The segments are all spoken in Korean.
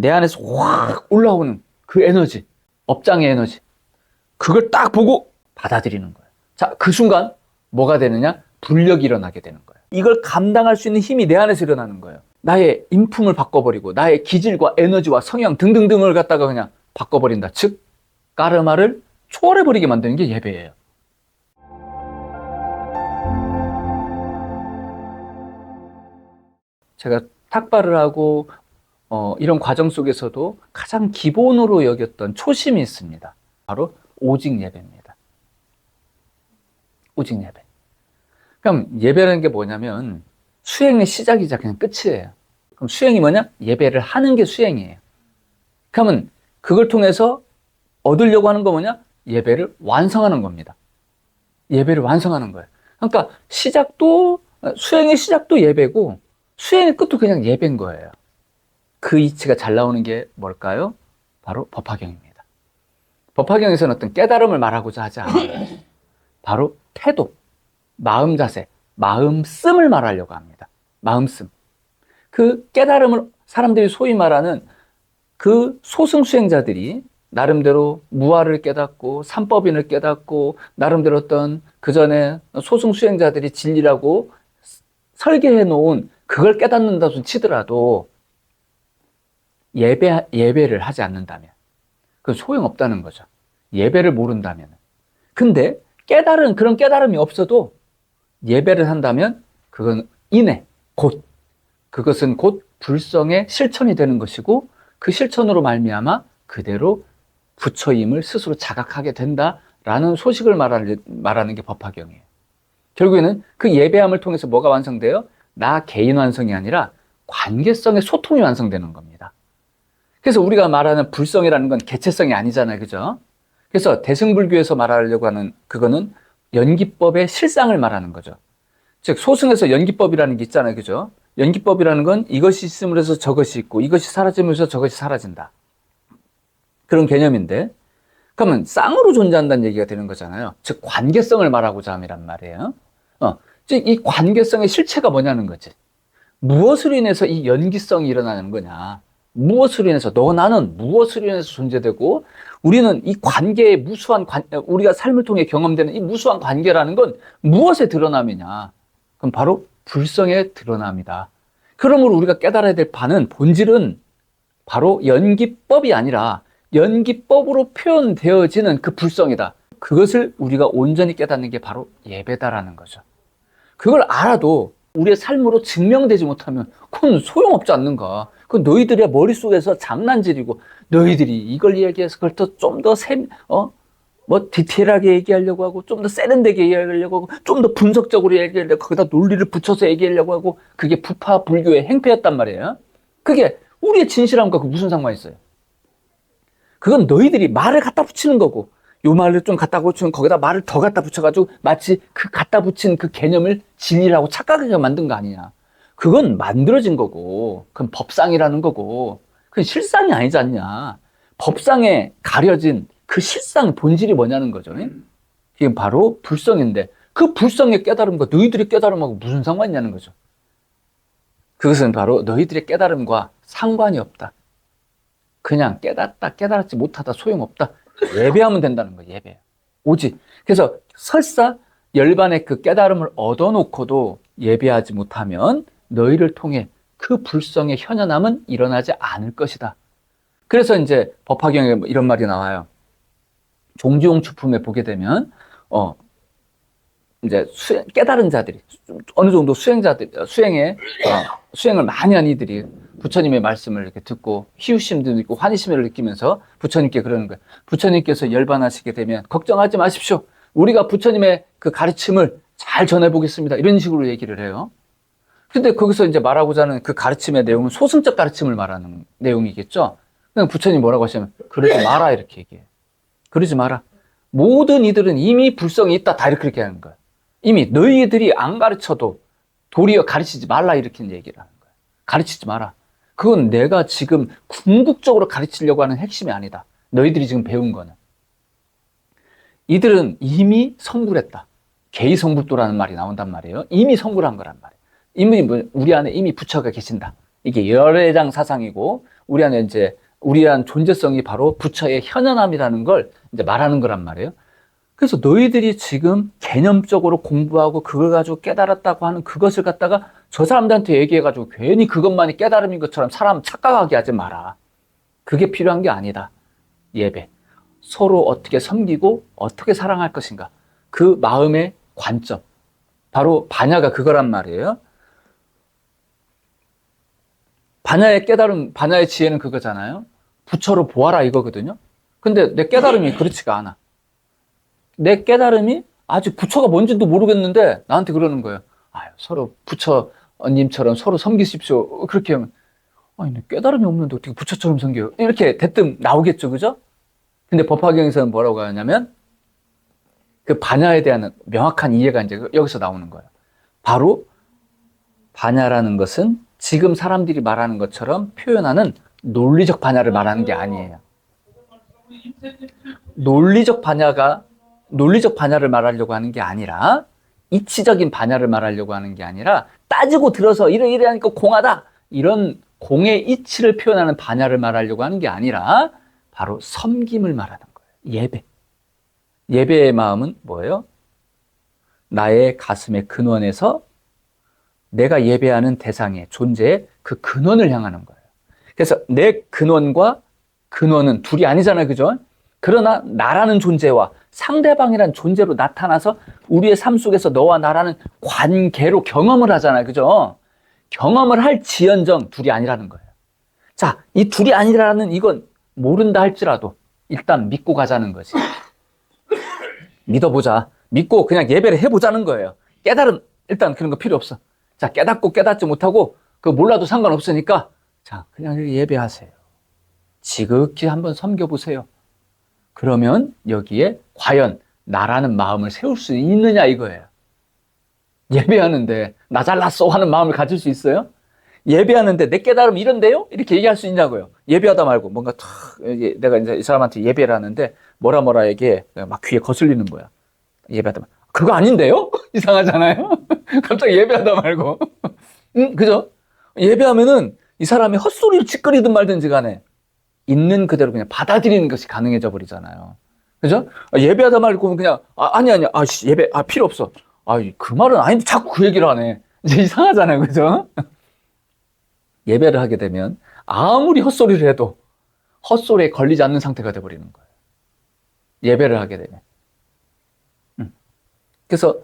내 안에서 확 올라오는 그 에너지, 업장의 에너지, 그걸 딱 보고 받아들이는 거예요. 자, 그 순간 뭐가 되느냐? 불력이 일어나게 되는 거예요. 이걸 감당할 수 있는 힘이 내 안에서 일어나는 거예요. 나의 인품을 바꿔버리고 나의 기질과 에너지와 성향 등등등을 갖다가 그냥 바꿔버린다. 즉 까르마를 초월해버리게 만드는 게 예배예요. 제가 탁발을 하고 이런 과정 속에서도 가장 기본으로 여겼던 초심이 있습니다. 바로 오직 예배입니다. 오직 예배. 그럼 예배라는 게 뭐냐면 수행의 시작이자 그냥 끝이에요. 그럼 수행이 뭐냐? 예배를 하는 게 수행이에요. 그러면 그걸 통해서 얻으려고 하는 거 뭐냐? 예배를 완성하는 겁니다. 예배를 완성하는 거예요. 그러니까 수행의 시작도 예배고 수행의 끝도 그냥 예배인 거예요. 그 이치가 잘 나오는 게 뭘까요? 바로 법화경입니다. 법화경에서는 어떤 깨달음을 말하고자 하지 않아요. 바로 태도, 마음 자세, 마음씀을 말하려고 합니다. 마음씀. 그 깨달음을 사람들이 소위 말하는 그 소승수행자들이 나름대로 무아를 깨닫고 삼법인을 깨닫고 나름대로 어떤 그 전에 소승수행자들이 진리라고 설계해 놓은 그걸 깨닫는다고 치더라도 예배를 하지 않는다면 그건 소용없다는 거죠. 예배를 모른다면. 근데 그런 깨달음이 없어도 예배를 한다면 그건 그것은 곧 불성의 실천이 되는 것이고 그 실천으로 말미암아 그대로 부처임을 스스로 자각하게 된다라는 소식을 말하는 게 법화경이에요. 결국에는 그 예배함을 통해서 뭐가 완성돼요? 나 개인 완성이 아니라 관계성의 소통이 완성되는 겁니다. 그래서 우리가 말하는 불성이라는 건 개체성이 아니잖아요. 그죠? 그래서 대승불교에서 말하려고 하는 그거는 연기법의 실상을 말하는 거죠. 즉 소승에서 연기법이라는 게 있잖아요. 그죠? 연기법이라는 건 이것이 있음으로 해서 저것이 있고 이것이 사라지면서 저것이 사라진다. 그런 개념인데 그러면 쌍으로 존재한다는 얘기가 되는 거잖아요. 즉 관계성을 말하고자 함이란 말이에요. 즉 이 관계성의 실체가 뭐냐는 거지. 무엇으로 인해서 이 연기성이 일어나는 거냐. 무엇으로 인해서 나는 무엇으로 인해서 존재되고 우리는 이 관계의 우리가 삶을 통해 경험되는 이 무수한 관계라는 건 무엇에 드러남이냐. 그럼 바로 불성의 드러남이다. 그러므로 우리가 깨달아야 될 바는 본질은 바로 연기법이 아니라 연기법으로 표현되어지는 그 불성이다. 그것을 우리가 온전히 깨닫는 게 바로 예배다라는 거죠. 그걸 알아도 우리의 삶으로 증명되지 못하면 그건 소용없지 않는가. 그건 너희들의 머릿속에서 장난질이고 너희들이 이걸 얘기해서 그걸 좀 더 디테일하게 얘기하려고 하고 좀 더 세련되게 얘기하려고 하고 좀 더 분석적으로 얘기하려고 거기다 논리를 붙여서 얘기하려고 하고 그게 부파 불교의 행패였단 말이에요. 그게 우리의 진실함과 그 무슨 상관이 있어요? 그건 너희들이 말을 갖다 붙이는 거고 요 말을 좀 갖다 붙이면 거기다 말을 더 갖다 붙여가지고 마치 그 갖다 붙인 그 개념을 진리라고 착각하게 만든 거 아니냐. 그건 만들어진 거고 그건 법상이라는 거고 그건 실상이 아니지 않냐. 법상에 가려진 그 실상 본질이 뭐냐는 거죠. 이게 바로 불성인데 그 불성의 깨달음과 너희들의 깨달음하고 무슨 상관이냐는 거죠. 그것은 바로 너희들의 깨달음과 상관이 없다. 그냥 깨닫지 못하다 소용없다. 예배하면 된다는 거예요. 예배. 오직. 그래서 설사 열반의 그 깨달음을 얻어놓고도 예배하지 못하면 너희를 통해 그 불성의 현현함은 일어나지 않을 것이다. 그래서 이제 법화경에 이런 말이 나와요. 종지용 추품에 보게 되면 이제 깨달은 자들이 어느 정도 수행을 많이 한 이들이 부처님의 말씀을 이렇게 듣고 희우심도 있고 환희심을 느끼면서 부처님께 그러는 거예요. 부처님께서 열반하시게 되면 걱정하지 마십시오. 우리가 부처님의 그 가르침을 잘 전해보겠습니다. 이런 식으로 얘기를 해요. 근데 거기서 이제 말하고자 하는 그 가르침의 내용은 소승적 가르침을 말하는 내용이겠죠. 그냥 부처님 뭐라고 하시냐면 그러지 마라 이렇게 얘기해요. 그러지 마라. 모든 이들은 이미 불성이 있다. 다 이렇게 하는 거예요. 이미 너희들이 안 가르쳐도 도리어 가르치지 말라 이렇게 얘기를 하는 거예요. 가르치지 마라. 그건 내가 지금 궁극적으로 가르치려고 하는 핵심이 아니다. 너희들이 지금 배운 거는. 이들은 이미 성불했다. 개의성불도라는 말이 나온단 말이에요. 이미 성불한 거란 말이에요. 이미 우리 안에 이미 부처가 계신다. 이게 열애장 사상이고 우리 안 존재성이 바로 부처의 현현함이라는 걸 이제 말하는 거란 말이에요. 그래서 너희들이 지금 개념적으로 공부하고 그걸 가지고 깨달았다고 하는 그것을 갖다가 저 사람들한테 얘기해가지고 괜히 그것만이 깨달음인 것처럼 사람 착각하게 하지 마라. 그게 필요한 게 아니다. 예배. 서로 어떻게 섬기고 어떻게 사랑할 것인가. 그 마음의 관점. 바로 반야가 그거란 말이에요. 반야의 깨달음, 반야의 지혜는 그거잖아요. 부처로 보아라 이거거든요. 근데 내 깨달음이 그렇지가 않아. 내 깨달음이 아직 부처가 뭔지도 모르겠는데 나한테 그러는 거예요. 아유, 서로 부처님처럼 서로 섬기십시오. 그렇게 하면 아니, 내 깨달음이 없는데 어떻게 부처처럼 섬겨요? 이렇게 대뜸 나오겠죠, 그죠? 근데 법화경에서는 뭐라고 하냐면 그 반야에 대한 명확한 이해가 이제 여기서 나오는 거예요. 바로 반야라는 것은 지금 사람들이 말하는 것처럼 표현하는 논리적 반야를 말하는 게 아니에요. 논리적 반야를 말하려고 하는 게 아니라 이치적인 반야를 말하려고 하는 게 아니라 따지고 들어서 이래 하니까 공하다 이런 공의 이치를 표현하는 반야를 말하려고 하는 게 아니라 바로 섬김을 말하는 거예요. 예배. 예배의 마음은 뭐예요? 나의 가슴의 근원에서 내가 예배하는 대상의 존재의 그 근원을 향하는 거예요. 그래서 내 근원과 근원은 둘이 아니잖아요, 그죠? 그러나 나라는 존재와 상대방이란 존재로 나타나서 우리의 삶 속에서 너와 나라는 관계로 경험을 하잖아요, 그죠? 경험을 할 지연정 둘이 아니라는 거예요. 자, 이 둘이 아니라는 이건 모른다 할지라도 일단 믿고 가자는 거지. 믿어보자. 믿고 그냥 예배를 해보자는 거예요. 깨달은 일단 그런 거 필요 없어. 자, 깨닫고 깨닫지 못하고 그거 몰라도 상관없으니까 자, 그냥 예배하세요. 지극히 한번 섬겨보세요. 그러면 여기에 과연 나라는 마음을 세울 수 있느냐 이거예요. 예배하는데 나 잘났어 하는 마음을 가질 수 있어요? 예배하는데 내 깨달음 이런데요? 이렇게 얘기할 수 있냐고요. 예배하다 말고 뭔가 탁 내가 이제 이 사람한테 예배를 하는데 뭐라 얘기해 막 귀에 거슬리는 거야. 예배하다 말고 그거 아닌데요? 이상하잖아요. 갑자기 예배하다 말고 그죠? 예배하면은 이 사람이 헛소리를 찌끄리든 말든지 간에 있는 그대로 그냥 받아들이는 것이 가능해져 버리잖아요. 그죠? 예배하다 말고 그냥 아니야 예배 필요 없어. 그 말은 아닌데 자꾸 그 얘기를 하네. 이제 이상하잖아요. 그죠? 예배를 하게 되면 아무리 헛소리를 해도 헛소리에 걸리지 않는 상태가 돼버리는 거예요. 예배를 하게 되면. 그래서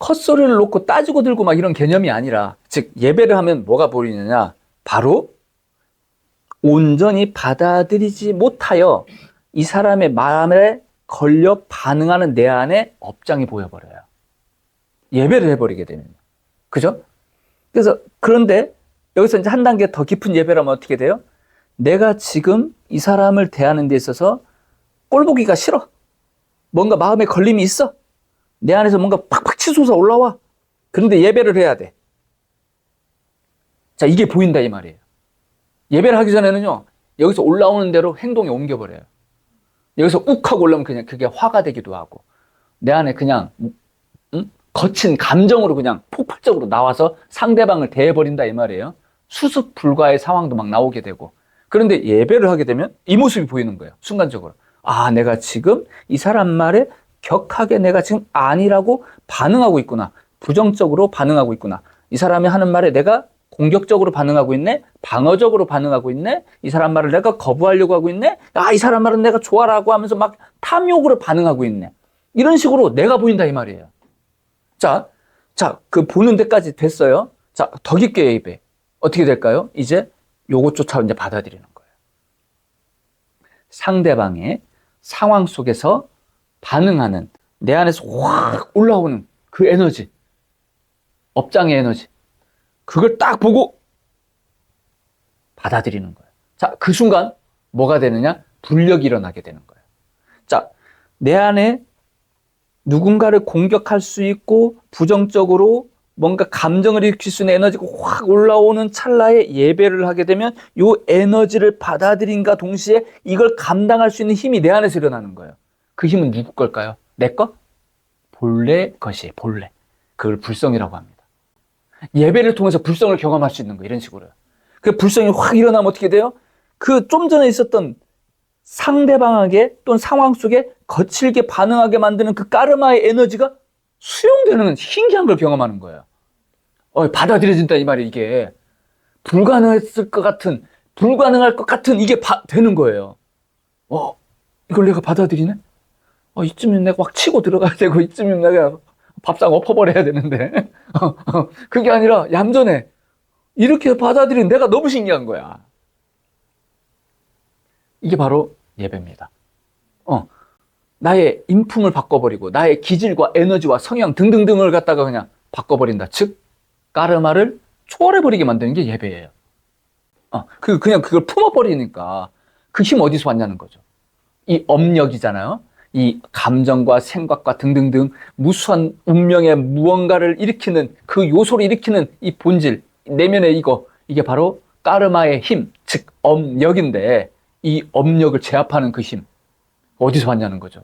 헛소리를 놓고 따지고 들고 막 이런 개념이 아니라 즉 예배를 하면 뭐가 보이느냐 바로 온전히 받아들이지 못하여 이 사람의 마음에 걸려 반응하는 내 안에 업장이 보여버려요. 예배를 해버리게 되면. 그죠? 그래서 그런데 여기서 이제 한 단계 더 깊은 예배라면 어떻게 돼요? 내가 지금 이 사람을 대하는 데 있어서 꼴보기가 싫어. 뭔가 마음에 걸림이 있어. 내 안에서 뭔가 팍팍 치솟아 올라와. 그런데 예배를 해야 돼. 자, 이게 보인다 이 말이에요. 예배를 하기 전에는요, 여기서 올라오는 대로 행동에 옮겨버려요. 여기서 욱 하고 올라오면 그냥 그게 화가 되기도 하고, 내 안에 그냥, 거친 감정으로 그냥 폭발적으로 나와서 상대방을 대해버린다 이 말이에요. 수습 불가의 상황도 막 나오게 되고. 그런데 예배를 하게 되면 이 모습이 보이는 거예요. 순간적으로. 내가 지금 이 사람 말에 격하게 내가 지금 아니라고 반응하고 있구나. 부정적으로 반응하고 있구나. 이 사람이 하는 말에 내가 공격적으로 반응하고 있네? 방어적으로 반응하고 있네? 이 사람 말을 내가 거부하려고 하고 있네? 이 사람 말은 내가 좋아라고 하면서 막 탐욕으로 반응하고 있네. 이런 식으로 내가 보인다 이 말이에요. 자, 그 보는 데까지 됐어요. 자, 더 깊게 예배. 어떻게 될까요? 이제 요것조차 이제 받아들이는 거예요. 상대방의 상황 속에서 반응하는 내 안에서 확 올라오는 그 에너지, 업장의 에너지, 그걸 딱 보고 받아들이는 거예요. 자, 그 순간 뭐가 되느냐? 불력이 일어나게 되는 거예요. 자, 내 안에 누군가를 공격할 수 있고 부정적으로 뭔가 감정을 일으킬 수 있는 에너지가 확 올라오는 찰나에 예배를 하게 되면 이 에너지를 받아들인과 동시에 이걸 감당할 수 있는 힘이 내 안에서 일어나는 거예요. 그 힘은 누구 걸까요? 내 거? 본래 것이에요. 본래. 그걸 불성이라고 합니다. 예배를 통해서 불성을 경험할 수 있는 거 이런 식으로요. 그 불성이 확 일어나면 어떻게 돼요? 그 좀 전에 있었던 상대방에게 또는 상황 속에 거칠게 반응하게 만드는 그 까르마의 에너지가 수용되는 신기한 걸 경험하는 거예요. 받아들여진다 이 말이 이게. 불가능할 것 같은 이게 되는 거예요. 이걸 내가 받아들이네? 이쯤이면 내가 확 치고 들어가야 되고, 이쯤이면 내가 밥상 엎어버려야 되는데. 그게 아니라 얌전해. 이렇게 받아들인 내가 너무 신기한 거야. 이게 바로 예배입니다. 나의 인품을 바꿔버리고, 나의 기질과 에너지와 성향 등등등을 갖다가 그냥 바꿔버린다. 즉, 까르마를 초월해버리게 만드는 게 예배예요. 그냥 그걸 품어버리니까 그 힘 어디서 왔냐는 거죠. 이 업력이잖아요. 이 감정과 생각과 등등등 무수한 운명의 무언가를 일으키는 그 요소를 일으키는 이 본질, 내면의 이게 바로 까르마의 힘, 즉 업력인데 이 업력을 제압하는 그 힘 어디서 왔냐는 거죠.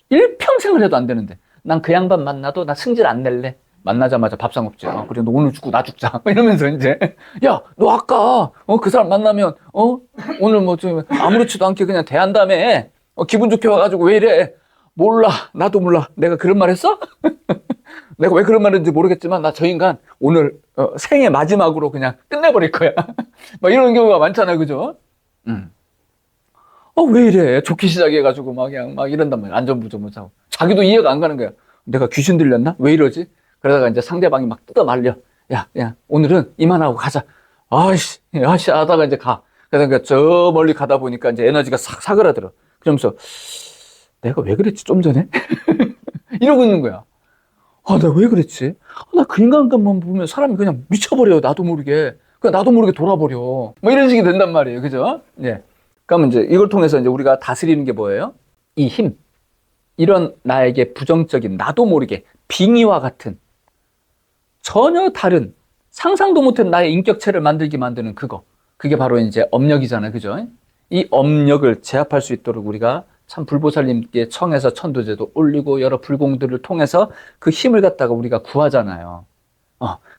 일평생을 해도 안 되는데 난 그 양반 만나도 나 승질 안 낼래. 만나자마자 밥상 없지. 그래 너 오늘 죽고 나 죽자. 이러면서 이제 야 너 아까 그 사람 만나면 오늘 뭐 좀 아무렇지도 않게 그냥 대한다며 기분 좋게 와가지고 왜 이래. 몰라. 나도 몰라. 내가 그런 말 했어? 내가 왜 그런 말 했는지 모르겠지만 나 저 인간 오늘 생애 마지막으로 그냥 끝내버릴 거야. 막 이런 경우가 많잖아요. 그죠? 왜 이래. 좋게 시작해가지고 막 이런단 말이야. 안전부조무사고. 자기도 이해가 안 가는 거야. 내가 귀신 들렸나? 왜 이러지? 그러다가 이제 상대방이 막 뜯어 말려. 야, 오늘은 이만하고 가자. 아이씨 하다가 이제 가. 그러니까 저 멀리 가다 보니까 이제 에너지가 싹 사그라들어. 그러면서 내가 왜 그랬지 좀 전에? 이러고 있는 거야. 내가 왜 그랬지? 나 그 인간만 보면 사람이 그냥 미쳐버려요. 나도 모르게. 그냥 나도 모르게 돌아버려. 뭐 이런 식이 된단 말이에요. 그죠? 예. 그러면 이제 이걸 통해서 이제 우리가 다스리는 게 뭐예요? 이 힘. 이런 나에게 부정적인 나도 모르게 빙의와 같은 전혀 다른 상상도 못한 나의 인격체를 만들게 만드는 그거. 그게 바로 이제 업력이잖아요. 그죠? 이 업력을 제압할 수 있도록 우리가 참 불보살님께 청해서 천도제도 올리고 여러 불공들을 통해서 그 힘을 갖다가 우리가 구하잖아요.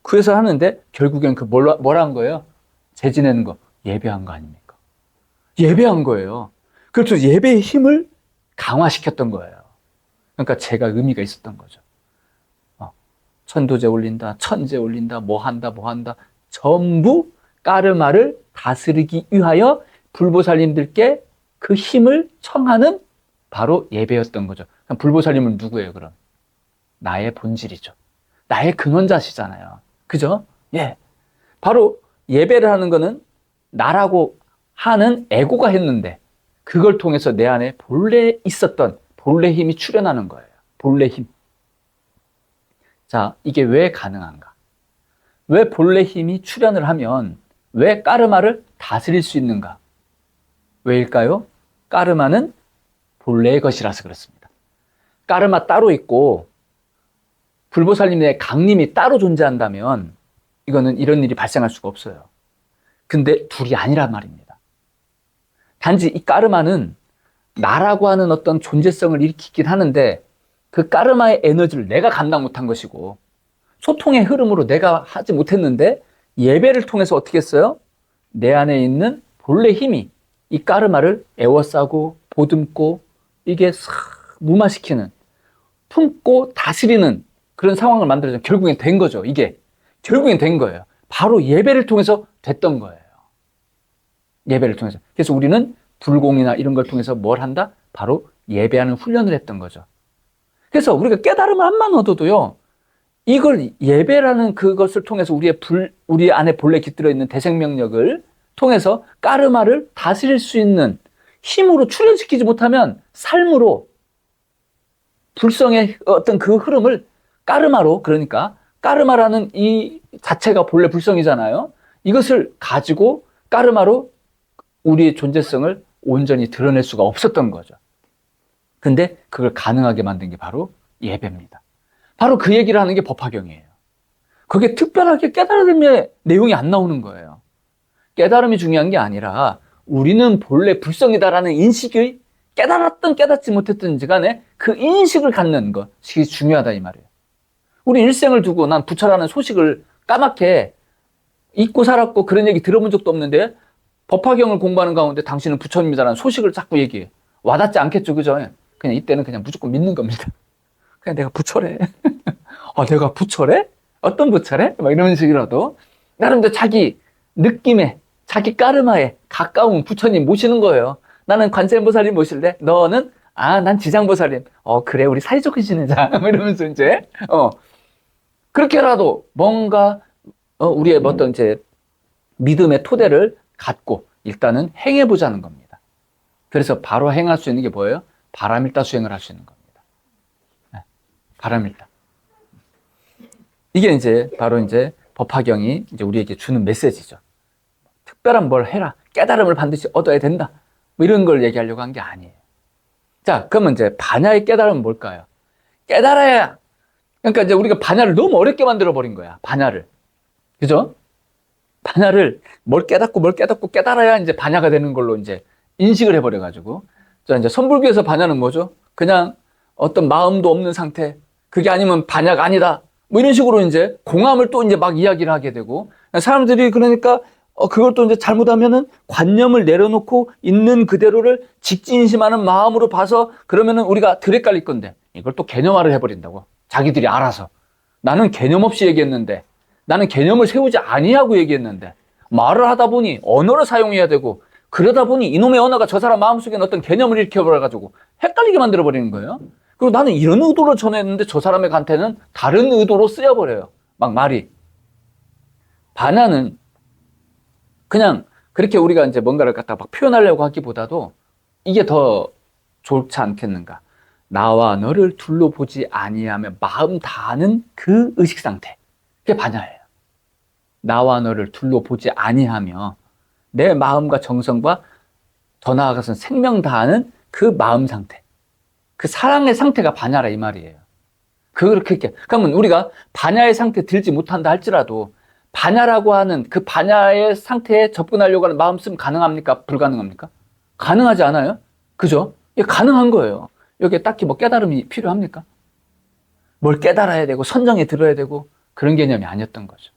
구해서 하는데 결국엔 그 뭐라 한 거예요? 재지내는 거. 예배한 거 아닙니까? 예배한 거예요. 그렇죠. 예배의 힘을 강화시켰던 거예요. 그러니까 제가 의미가 있었던 거죠. 천도제 올린다, 천제 올린다, 뭐 한다. 전부 까르마를 다스리기 위하여 불보살님들께 그 힘을 청하는 바로 예배였던 거죠. 그럼 불보살님은 누구예요, 그럼? 나의 본질이죠. 나의 근원자시잖아요. 그죠? 예. 바로 예배를 하는 거는 나라고 하는 에고가 했는데 그걸 통해서 내 안에 본래 있었던 본래 힘이 출현하는 거예요. 본래 힘. 자, 이게 왜 가능한가? 왜 본래 힘이 출현을 하면 왜 까르마를 다스릴 수 있는가? 왜일까요? 까르마는 본래의 것이라서 그렇습니다. 까르마 따로 있고 불보살님의 강림이 따로 존재한다면 이거는 이런 일이 발생할 수가 없어요. 근데 둘이 아니란 말입니다. 단지 이 까르마는 나라고 하는 어떤 존재성을 일으키긴 하는데 그 까르마의 에너지를 내가 감당 못한 것이고 소통의 흐름으로 내가 하지 못했는데 예배를 통해서 어떻게 했어요? 내 안에 있는 본래 힘이 이 까르마를 에워싸고 보듬고 이게 싹 무마시키는 품고 다스리는 그런 상황을 만들어서 결국엔 된 거죠. 이게 결국엔 된 거예요. 바로 예배를 통해서 됐던 거예요. 예배를 통해서. 그래서 우리는 불공이나 이런 걸 통해서 뭘 한다? 바로 예배하는 훈련을 했던 거죠. 그래서 우리가 깨달음을 한만 얻어도요, 이걸 예배라는 그것을 통해서 우리 안에 본래 깃들어 있는 대생명력을 통해서 까르마를 다스릴 수 있는 힘으로 출현시키지 못하면 삶으로 불성의 어떤 그 흐름을 까르마로, 그러니까 까르마라는 이 자체가 본래 불성이잖아요. 이것을 가지고 까르마로 우리의 존재성을 온전히 드러낼 수가 없었던 거죠. 근데 그걸 가능하게 만든 게 바로 예배입니다. 바로 그 얘기를 하는 게 법화경이에요. 그게 특별하게 깨달음의 내용이 안 나오는 거예요. 깨달음이 중요한 게 아니라 우리는 본래 불성이다라는 인식이 깨달았든 깨닫지 못했든지 간에 그 인식을 갖는 것이 중요하다 이 말이에요. 우리 일생을 두고 난 부처라는 소식을 까맣게 잊고 살았고 그런 얘기 들어본 적도 없는데 법화경을 공부하는 가운데 당신은 부처님이라는 소식을 자꾸 얘기해. 와닿지 않겠죠, 그죠? 그냥 이때는 그냥 무조건 믿는 겁니다. 그냥 내가 부처래. 내가 부처래? 어떤 부처래? 막 이런 식이라도 나름대로 자기 느낌에, 자기 까르마에 가까운 부처님 모시는 거예요. 나는 관세음보살님 모실래? 너는 난 지장보살님. 그래, 우리 사이좋게 지내자. 이러면서 이제 그렇게라도 뭔가 우리의 어떤 이제 믿음의 토대를 갖고 일단은 행해보자는 겁니다. 그래서 바로 행할 수 있는 게 뭐예요? 바람일다 수행을 할 수 있는 겁니다. 네, 바람일다. 이게 이제 바로 이제 법화경이 이제 우리에게 주는 메시지죠. 특별한 뭘 해라. 깨달음을 반드시 얻어야 된다. 뭐 이런 걸 얘기하려고 한 게 아니에요. 자, 그러면 이제 반야의 깨달음은 뭘까요? 깨달아야. 그러니까 이제 우리가 반야를 너무 어렵게 만들어 버린 거야. 반야를. 그죠? 반야를 뭘 깨닫고 깨달아야 이제 반야가 되는 걸로 이제 인식을 해버려가지고. 자, 이제 선불교에서 반야는 뭐죠? 그냥 어떤 마음도 없는 상태. 그게 아니면 반야가 아니다. 뭐 이런 식으로 이제 공함을 또 이제 막 이야기를 하게 되고. 사람들이 그러니까 그걸 또 이제 잘못하면은 관념을 내려놓고 있는 그대로를 직진심하는 마음으로 봐서 그러면은 우리가 덜 헷갈릴 건데 이걸 또 개념화를 해버린다고. 자기들이 알아서. 나는 개념 없이 얘기했는데 나는 개념을 세우지 아니하고 얘기했는데 말을 하다 보니 언어를 사용해야 되고 그러다 보니 이놈의 언어가 저 사람 마음속에 어떤 개념을 일으켜버려가지고 헷갈리게 만들어버리는 거예요. 그리고 나는 이런 의도로 전했는데 저 사람한테는 다른 의도로 쓰여버려요. 막 말이. 반야는 그냥 그렇게 우리가 이제 뭔가를 갖다 막 표현하려고 하기보다도 이게 더 좋지 않겠는가. 나와 너를 둘로 보지 아니하며 마음 다하는 그 의식 상태. 그게 반야예요. 나와 너를 둘로 보지 아니하며 내 마음과 정성과 더 나아가서는 생명 다하는 그 마음 상태. 그 사랑의 상태가 반야라 이 말이에요. 그렇게. 그러면 우리가 반야의 상태에 들지 못한다 할지라도 반야라고 하는 그 반야의 상태에 접근하려고 하는 마음 쓰면 가능합니까? 불가능합니까? 가능하지 않아요? 그죠? 이게 가능한 거예요. 여기에 딱히 뭐 깨달음이 필요합니까? 뭘 깨달아야 되고 선정에 들어야 되고 그런 개념이 아니었던 거죠.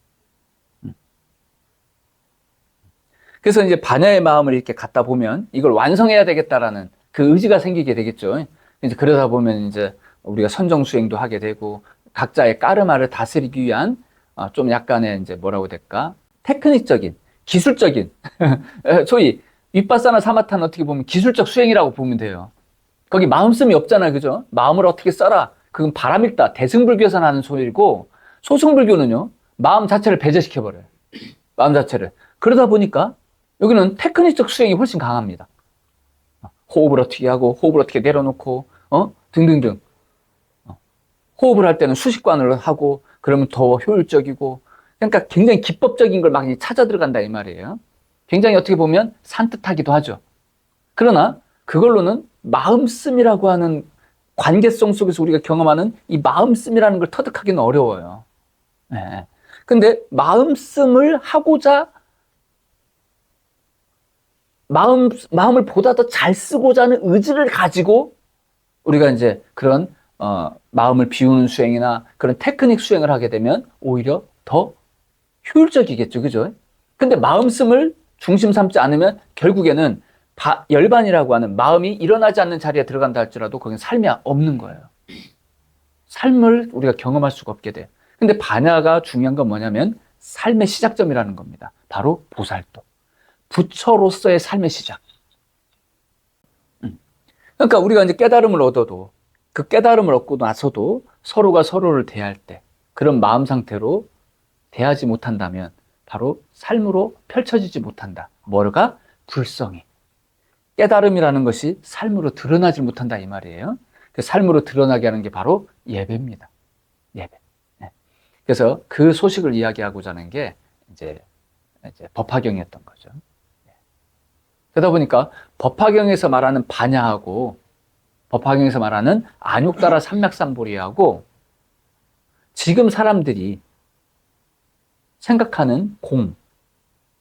그래서 이제 반야의 마음을 이렇게 갖다 보면 이걸 완성해야 되겠다라는 그 의지가 생기게 되겠죠. 이제 그러다 보면 이제 우리가 선정 수행도 하게 되고 각자의 까르마를 다스리기 위한 좀 약간의 이제 뭐라고 될까? 테크닉적인, 기술적인, 소위 윗바사나 사마타는 어떻게 보면 기술적 수행이라고 보면 돼요. 거기 마음씀이 없잖아요. 그죠? 마음을 어떻게 써라. 그건 바람일다. 대승불교에서 하는 소리고 소승불교는요. 마음 자체를 배제시켜버려요. 마음 자체를. 그러다 보니까 여기는 테크닉적 수행이 훨씬 강합니다. 호흡을 어떻게 하고 호흡을 어떻게 내려놓고 등등등. 호흡을 할 때는 수식관을 하고 그러면 더 효율적이고 그러니까 굉장히 기법적인 걸 막 찾아 들어간다 이 말이에요. 굉장히 어떻게 보면 산뜻하기도 하죠. 그러나 그걸로는 마음씀이라고 하는 관계성 속에서 우리가 경험하는 이 마음씀이라는 걸 터득하기는 어려워요. 네. 근데 마음씀을 하고자 마음을 보다 더 잘 쓰고자 하는 의지를 가지고 우리가 이제 그런 마음을 비우는 수행이나 그런 테크닉 수행을 하게 되면 오히려 더 효율적이겠죠. 그죠? 근데 마음씀을 중심 삼지 않으면 결국에는 열반이라고 하는 마음이 일어나지 않는 자리에 들어간다 할지라도 거기는 삶이 없는 거예요. 삶을 우리가 경험할 수가 없게 돼요. 근데 반야가 중요한 건 뭐냐면 삶의 시작점이라는 겁니다. 바로 보살도. 부처로서의 삶의 시작. 그러니까 우리가 이제 깨달음을 얻어도 그 깨달음을 얻고 나서도 서로가 서로를 대할 때 그런 마음 상태로 대하지 못한다면 바로 삶으로 펼쳐지지 못한다. 뭐가? 불성이. 깨달음이라는 것이 삶으로 드러나지 못한다 이 말이에요. 그 삶으로 드러나게 하는 게 바로 예배입니다. 예배. 네. 그래서 그 소식을 이야기하고자 하는 게 이제 법화경이었던 거죠. 그러다 보니까 법화경에서 말하는 반야하고 법화경에서 말하는 안욕다라 삼맥삼보리하고 지금 사람들이 생각하는 공,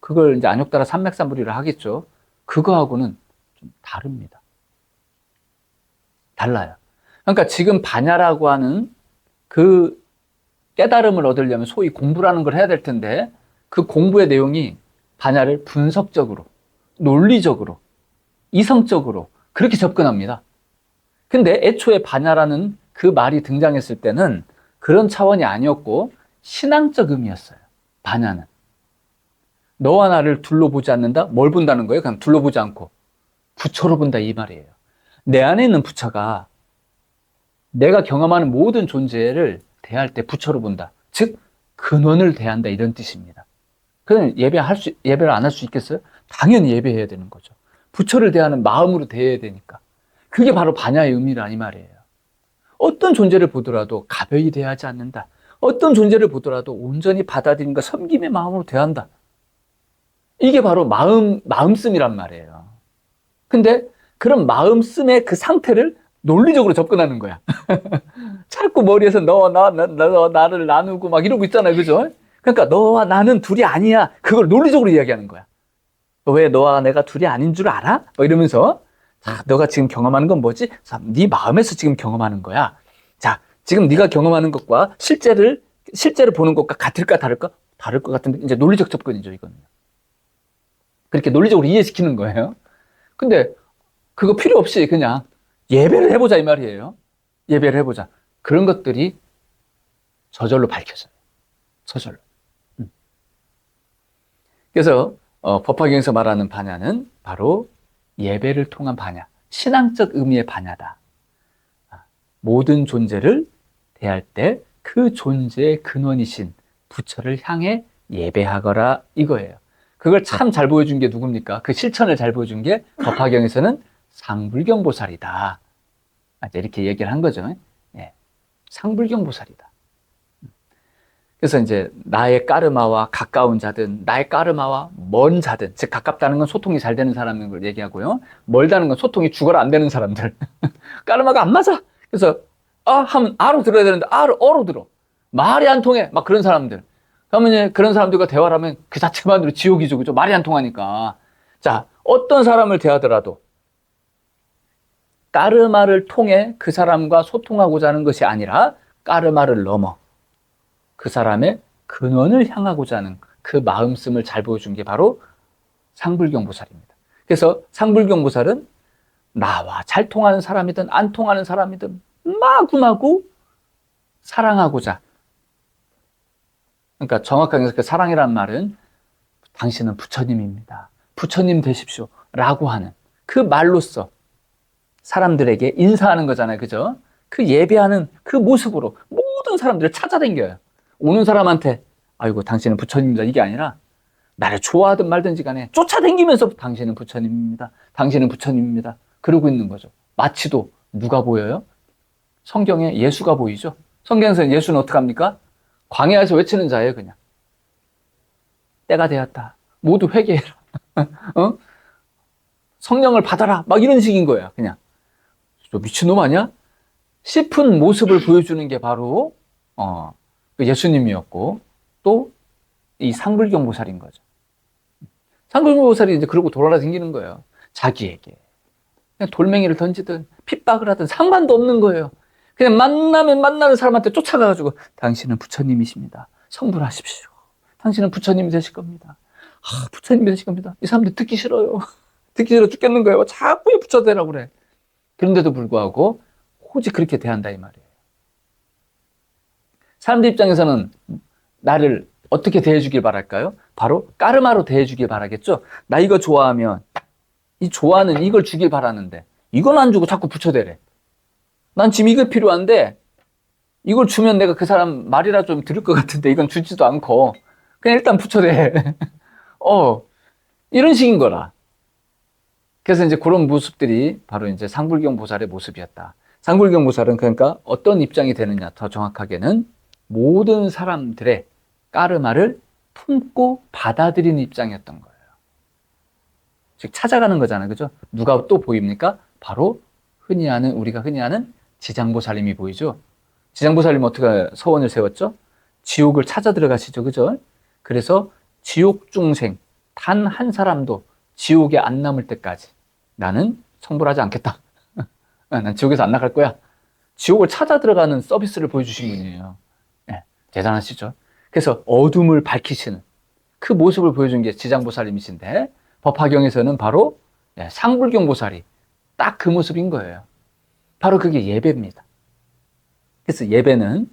그걸 이제 안욕다라 삼맥삼보리를 하겠죠. 그거하고는 좀 다릅니다. 달라요. 그러니까 지금 반야라고 하는 그 깨달음을 얻으려면 소위 공부라는 걸 해야 될 텐데 그 공부의 내용이 반야를 분석적으로, 논리적으로, 이성적으로 그렇게 접근합니다. 근데 애초에 반야라는 그 말이 등장했을 때는 그런 차원이 아니었고 신앙적 의미였어요. 반야는. 너와 나를 둘러보지 않는다? 뭘 본다는 거예요? 그냥 둘러보지 않고 부처로 본다 이 말이에요. 내 안에 있는 부처가 내가 경험하는 모든 존재를 대할 때 부처로 본다. 즉 근원을 대한다 이런 뜻입니다. 그럼 예배를 안 할 수 있겠어요? 당연히 예배해야 되는 거죠. 부처를 대하는 마음으로 대해야 되니까. 그게 바로 반야의 의미라 이 말이에요. 어떤 존재를 보더라도 가벼이 대하지 않는다. 어떤 존재를 보더라도 온전히 받아들임과 섬김의 마음으로 대한다. 이게 바로 마음씀이란 말이에요. 근데 그런 마음씀의 그 상태를 논리적으로 접근하는 거야. 자꾸 머리에서 나를 나누고 막 이러고 있잖아요. 그죠? 그러니까 너와 나는 둘이 아니야. 그걸 논리적으로 이야기하는 거야. 왜 너와 내가 둘이 아닌 줄 알아? 뭐 이러면서 자, 너가 지금 경험하는 건 뭐지? 자, 네 마음에서 지금 경험하는 거야. 자, 지금 네가 경험하는 것과 실제를 보는 것과 같을까 다를까? 다를 것 같은데 이제 논리적 접근이죠, 이거는. 그렇게 논리적으로 이해시키는 거예요. 근데 그거 필요 없이 그냥 예배를 해보자 이 말이에요. 예배를 해보자. 그런 것들이 저절로 밝혀져요. 저절로. 그래서 법화경에서 말하는 반야는 바로 예배를 통한 반야, 신앙적 의미의 반야다. 모든 존재를 대할 때 그 존재의 근원이신 부처를 향해 예배하거라 이거예요. 그걸 참 잘 보여준 게 누굽니까? 그 실천을 잘 보여준 게 법화경에서는 상불경보살이다. 이렇게 얘기를 한 거죠. 예. 상불경보살이다. 그래서 이제 나의 까르마와 가까운 자든 나의 까르마와 먼 자든, 즉 가깝다는 건 소통이 잘 되는 사람인 걸 얘기하고요. 멀다는 건 소통이 죽어라 안 되는 사람들. 까르마가 안 맞아. 그래서 하면 아로 들어야 되는데 어로 들어. 말이 안 통해. 막 그런 사람들. 그러면 이제 그런 사람들과 대화를 하면 그 자체만으로 지옥이죠. 그죠? 말이 안 통하니까. 자, 어떤 사람을 대하더라도 까르마를 통해 그 사람과 소통하고자 하는 것이 아니라 까르마를 넘어 그 사람의 근원을 향하고자 하는 그 마음씀을 잘 보여준 게 바로 상불경보살입니다. 그래서 상불경보살은 나와 잘 통하는 사람이든 안 통하는 사람이든 마구마구 사랑하고자. 그러니까 정확하게 그 사랑이라는 말은 당신은 부처님입니다. 부처님 되십시오. 라고 하는 그 말로써 사람들에게 인사하는 거잖아요. 그죠? 그 예배하는 그 모습으로 모든 사람들을 찾아다녀요. 오는 사람한테 아이고 당신은 부처님이다 이게 아니라 나를 좋아하든 말든지 간에 쫓아다니면서 당신은 부처님입니다. 당신은 부처님입니다. 그러고 있는 거죠. 마치도 누가 보여요? 성경에 예수가 보이죠. 성경에서 예수는 어떻게 합니까? 광야에서 외치는 자예요. 그냥 때가 되었다. 모두 회개해라. 성령을 받아라. 막 이런 식인 거야. 그냥 저 미친놈 아니야? 싶은 모습을 보여주는 게 바로 예수님이었고 또 이 상불경보살인 거죠. 상불경보살이 이제 그러고 돌아다니는 거예요. 자기에게 그냥 돌멩이를 던지든 핍박을 하든 상관도 없는 거예요. 그냥 만나는 사람한테 쫓아가가지고 당신은 부처님이십니다. 성불하십시오. 당신은 부처님이 되실 겁니다. 부처님이 되실 겁니다. 이 사람들 듣기 싫어요. 듣기 싫어 죽겠는 거예요. 자꾸 부처 되라고 그래. 그런데도 불구하고 오직 그렇게 대한다 이 말이에요. 사람들 입장에서는 나를 어떻게 대해주길 바랄까요? 바로 까르마로 대해주길 바라겠죠. 나 이거 좋아하면 이 좋아하는 이걸 주길 바라는데 이건 안 주고 자꾸 부처대래. 난 지금 이거 필요한데 이걸 주면 내가 그 사람 말이라 좀 들을 것 같은데 이건 주지도 않고 그냥 일단 부처대. 이런 식인 거라. 그래서 이제 그런 모습들이 바로 이제 상불경보살의 모습이었다. 상불경보살은 그러니까 어떤 입장이 되느냐, 더 정확하게는 모든 사람들의 까르마를 품고 받아들이는 입장이었던 거예요. 즉 찾아가는 거잖아요. 그죠? 누가 또 보입니까? 바로 우리가 흔히 아는 지장보살님이 보이죠. 지장보살님 어떻게 서원을 세웠죠? 지옥을 찾아 들어가시죠. 그죠? 그래서 지옥 중생 단 한 사람도 지옥에 안 남을 때까지 나는 성불하지 않겠다. 난 지옥에서 안 나갈 거야. 지옥을 찾아 들어가는 서비스를 보여주신 분이에요. 네, 대단하시죠? 그래서 어둠을 밝히시는 그 모습을 보여준 게 지장보살님이신데 법화경에서는 바로 상불경보살이 딱 그 모습인 거예요. 바로 그게 예배입니다. 그래서 예배는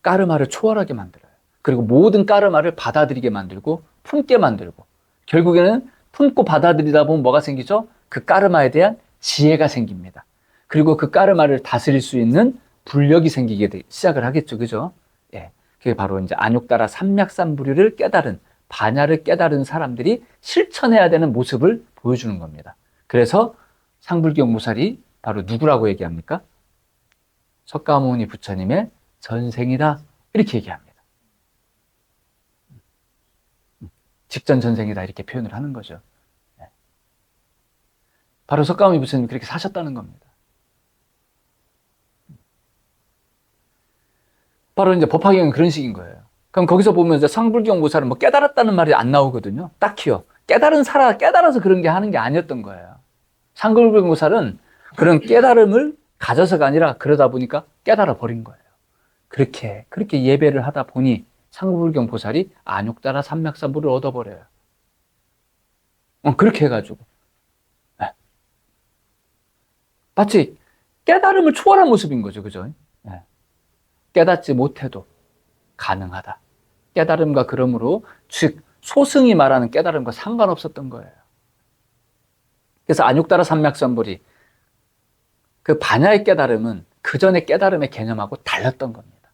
까르마를 초월하게 만들어요. 그리고 모든 까르마를 받아들이게 만들고 품게 만들고 결국에는 품고 받아들이다 보면 뭐가 생기죠? 그 까르마에 대한 지혜가 생깁니다. 그리고 그 까르마를 다스릴 수 있는 불력이 생기게 시작을 하겠죠. 그죠? 예. 그게 바로 이제 안욕따라 삼맥삼부류를 깨달은, 반야를 깨달은 사람들이 실천해야 되는 모습을 보여주는 겁니다. 그래서 상불경보살이 바로 누구라고 얘기합니까? 석가모니 부처님의 전생이다. 이렇게 얘기합니다. 직전 전생이다. 이렇게 표현을 하는 거죠. 바로 석가모니 부처님이 그렇게 사셨다는 겁니다. 바로 이제 법화경은 그런 식인 거예요. 그럼 거기서 보면 이제 상불경보살은 뭐 깨달았다는 말이 안 나오거든요. 딱히요. 깨달아서 그런 게 하는 게 아니었던 거예요. 상불경보살은 그런 깨달음을 가져서가 아니라 그러다 보니까 깨달아 버린 거예요. 그렇게 예배를 하다 보니 상불경보살이 안욕따라 삼맥삼부를 얻어버려요. 그렇게 해가지고. 마치 깨달음을 초월한 모습인 거죠. 그죠? 깨닫지 못해도 가능하다. 깨달음과 그러므로 즉 소승이 말하는 깨달음과 상관없었던 거예요. 그래서 안욕따라 삼맥삼불이 그 반야의 깨달음은 그 전의 깨달음의 개념하고 달랐던 겁니다.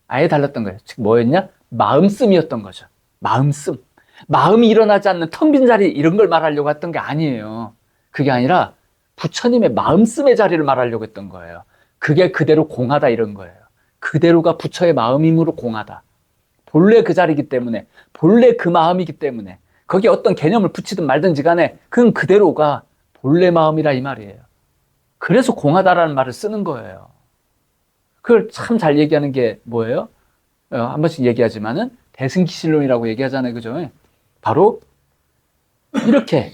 아예 달랐던 거예요. 즉 뭐였냐? 마음씀이었던 거죠. 마음씀. 마음이 일어나지 않는 텅 빈 자리 이런 걸 말하려고 했던 게 아니에요. 그게 아니라 부처님의 마음씀의 자리를 말하려고 했던 거예요. 그게 그대로 공하다 이런 거예요. 그대로가 부처의 마음이므로 공하다. 본래 그 자리이기 때문에, 본래 그 마음이기 때문에 거기에 어떤 개념을 붙이든 말든지 간에 그건 그대로가 본래 마음이라 이 말이에요. 그래서 공하다라는 말을 쓰는 거예요. 그걸 참 잘 얘기하는 게 뭐예요? 한 번씩 얘기하지만은 대승기실론이라고 얘기하잖아요. 그죠? 바로 이렇게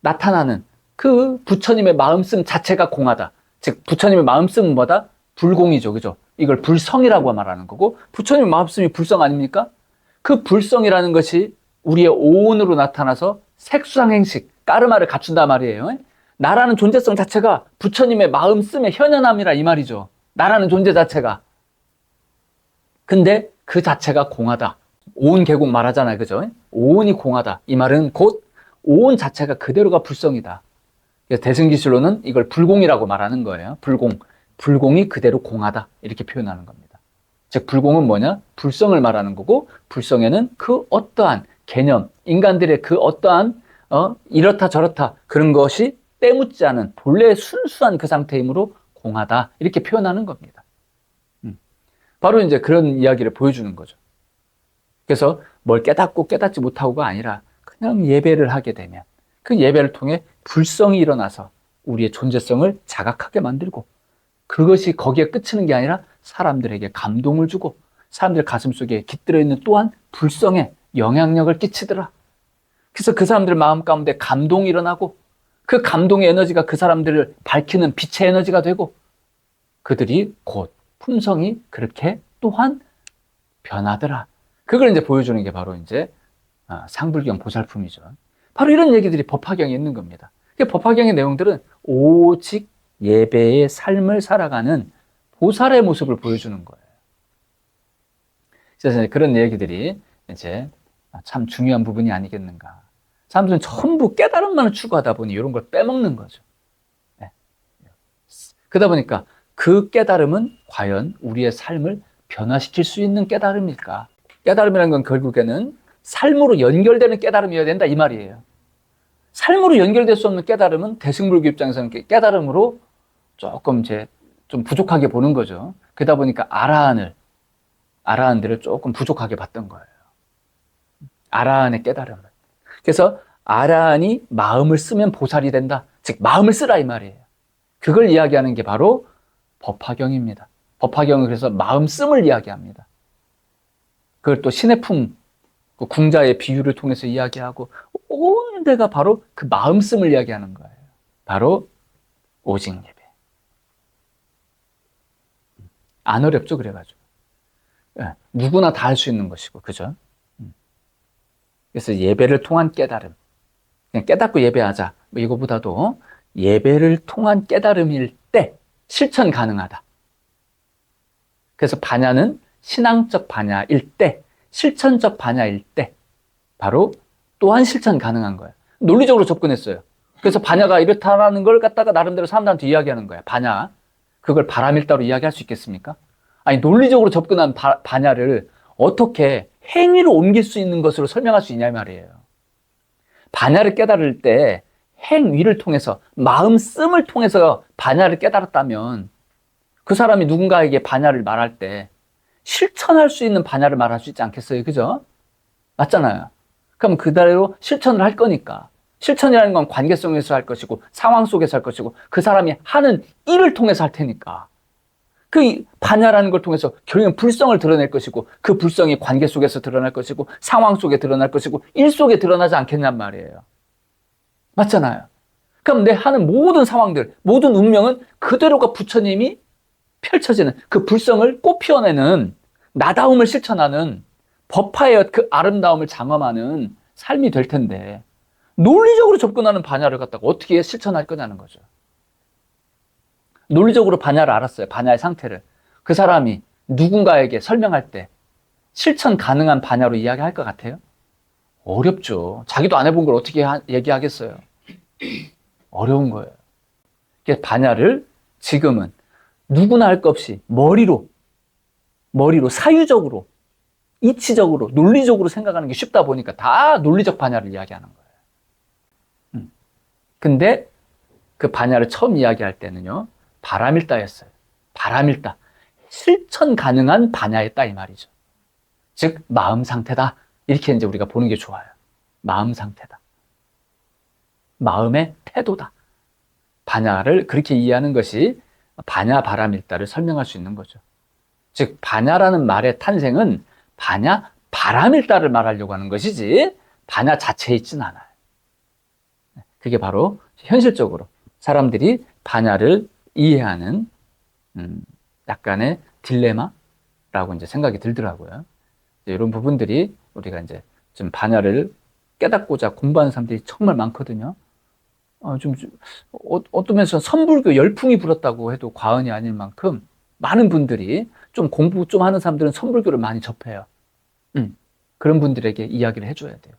나타나는 그 부처님의 마음씀 자체가 공하다. 즉 부처님의 마음씀은 뭐다? 불공이죠. 그죠? 이걸 불성이라고 말하는 거고 부처님의 마음씀이 불성 아닙니까? 그 불성이라는 것이 우리의 오온으로 나타나서 색수상행식, 까르마를 갖춘단 말이에요. 나라는 존재성 자체가 부처님의 마음씀의 현현함이라 이 말이죠. 나라는 존재 자체가. 근데 그 자체가 공하다. 오온 계곡 말하잖아요. 그죠? 오온이 공하다. 이 말은 곧 오온 자체가 그대로가 불성이다. 대승기실로는 이걸 불공이라고 말하는 거예요. 불공이 그대로 공하다. 이렇게 표현하는 겁니다. 즉 불공은 뭐냐? 불성을 말하는 거고 불성에는 그 어떠한 개념, 인간들의 그 어떠한 이렇다 저렇다 그런 것이 때묻지 않은 본래의 순수한 그 상태이므로 공하다. 이렇게 표현하는 겁니다. 바로 이제 그런 이야기를 보여주는 거죠. 그래서 뭘 깨닫고 깨닫지 못하고가 아니라 그냥 예배를 하게 되면 그 예배를 통해 불성이 일어나서 우리의 존재성을 자각하게 만들고 그것이 거기에 그치는 게 아니라 사람들에게 감동을 주고 사람들 가슴속에 깃들어 있는 또한 불성에 영향력을 끼치더라. 그래서 그 사람들 마음 가운데 감동이 일어나고 그 감동의 에너지가 그 사람들을 밝히는 빛의 에너지가 되고 그들이 곧 품성이 그렇게 또한 변하더라. 그걸 이제 보여주는 게 바로 이제 상불경 보살품이죠. 바로 이런 얘기들이 법화경에 있는 겁니다. 법화경의 내용들은 오직 예배의 삶을 살아가는 보살의 모습을 보여주는 거예요. 그래서 그런 얘기들이 이제 참 중요한 부분이 아니겠는가. 사람들은 전부 깨달음만을 추구하다 보니 이런 걸 빼먹는 거죠. 네. 그러다 보니까 그 깨달음은 과연 우리의 삶을 변화시킬 수 있는 깨달음일까? 깨달음이라는 건 결국에는 삶으로 연결되는 깨달음이어야 된다 이 말이에요. 삶으로 연결될 수 없는 깨달음은 대승불교 입장에서는 깨달음으로 조금 이제 좀 부족하게 보는 거죠. 그러다 보니까 아라한들을 조금 부족하게 봤던 거예요. 아라한의 깨달음을. 그래서 아라한이 마음을 쓰면 보살이 된다. 즉 마음을 쓰라 이 말이에요. 그걸 이야기하는 게 바로 법화경입니다. 법화경은 그래서 마음씀을 이야기합니다. 그걸 또 신의 품, 그 궁자의 비유를 통해서 이야기하고 온 데가 바로 그 마음씀을 이야기하는 거예요. 바로 오직 예배. 안 어렵죠, 그래가지고. 네, 누구나 다 할 수 있는 것이고, 그죠? 그래서 예배를 통한 깨달음. 그냥 깨닫고 예배하자. 뭐 이거보다도 예배를 통한 깨달음일 때 실천 가능하다. 그래서 반야는 신앙적 반야일 때, 실천적 반야일 때 바로 또한 실천 가능한 거예요. 논리적으로 접근했어요. 그래서 반야가 이렇다라는 걸 갖다가 나름대로 사람들한테 이야기하는 거예요. 반야. 그걸 바람일다로 이야기할 수 있겠습니까? 아니, 논리적으로 접근한 반야를 어떻게 행위로 옮길 수 있는 것으로 설명할 수 있냐 말이에요. 반야를 깨달을 때 행위를 통해서, 마음 씀을 통해서 반야를 깨달았다면 그 사람이 누군가에게 반야를 말할 때 실천할 수 있는 반야를 말할 수 있지 않겠어요? 그죠? 맞잖아요. 그럼 그대로 실천을 할 거니까. 실천이라는 건 관계 속에서 할 것이고 상황 속에서 할 것이고 그 사람이 하는 일을 통해서 할 테니까. 그 반야라는 걸 통해서 결국엔 불성을 드러낼 것이고 그 불성이 관계 속에서 드러날 것이고 상황 속에 드러날 것이고 일 속에 드러나지 않겠냔 말이에요. 맞잖아요. 그럼 내 하는 모든 상황들, 모든 운명은 그대로가 부처님이 펼쳐지는 그 불성을 꽃피워내는 나다움을 실천하는 법화의 그 아름다움을 장엄하는 삶이 될 텐데 논리적으로 접근하는 반야를 갖다가 어떻게 실천할 거냐는 거죠. 논리적으로 반야를 알았어요. 반야의 상태를. 그 사람이 누군가에게 설명할 때 실천 가능한 반야로 이야기할 것 같아요? 어렵죠. 자기도 안 해본 걸 어떻게 얘기하겠어요? 어려운 거예요. 그래서 반야를 지금은 누구나 할 것 없이 머리로 사유적으로 이치적으로 논리적으로 생각하는 게 쉽다 보니까 다 논리적 반야를 이야기하는 거예요. 근데 그 반야를 처음 이야기할 때는요, 바람일다였어요. 바람일다. 실천 가능한 반야였다 이 말이죠. 즉 마음 상태다. 이렇게 이제 우리가 보는 게 좋아요. 마음 상태다. 마음의 태도다. 반야를 그렇게 이해하는 것이 반야 바람일다를 설명할 수 있는 거죠. 즉 반야라는 말의 탄생은 반야 바람일다를 말하려고 하는 것이지 반야 자체에 있지는 않아요. 그게 바로 현실적으로 사람들이 반야를 이해하는 약간의 딜레마라고 이제 생각이 들더라고요. 이런 부분들이 우리가 이제 좀 반야를 깨닫고자 공부하는 사람들이 정말 많거든요. 어떤 면에서 선불교 열풍이 불었다고 해도 과언이 아닐 만큼 많은 분들이 좀 공부 좀 하는 사람들은 선불교를 많이 접해요. 그런 분들에게 이야기를 해줘야 돼요.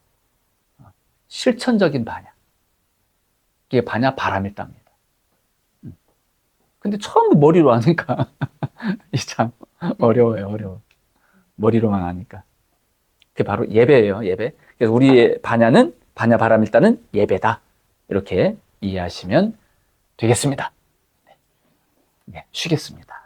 실천적인 반야. 이게 반야 바람일다입니다. 근데 처음 머리로 하니까 참 어려워요, 어려워. 머리로만 하니까. 그게 바로 예배예요, 예배. 그래서 우리의 반야는, 반야 바람일다는 예배다. 이렇게 이해하시면 되겠습니다. 네, 쉬겠습니다.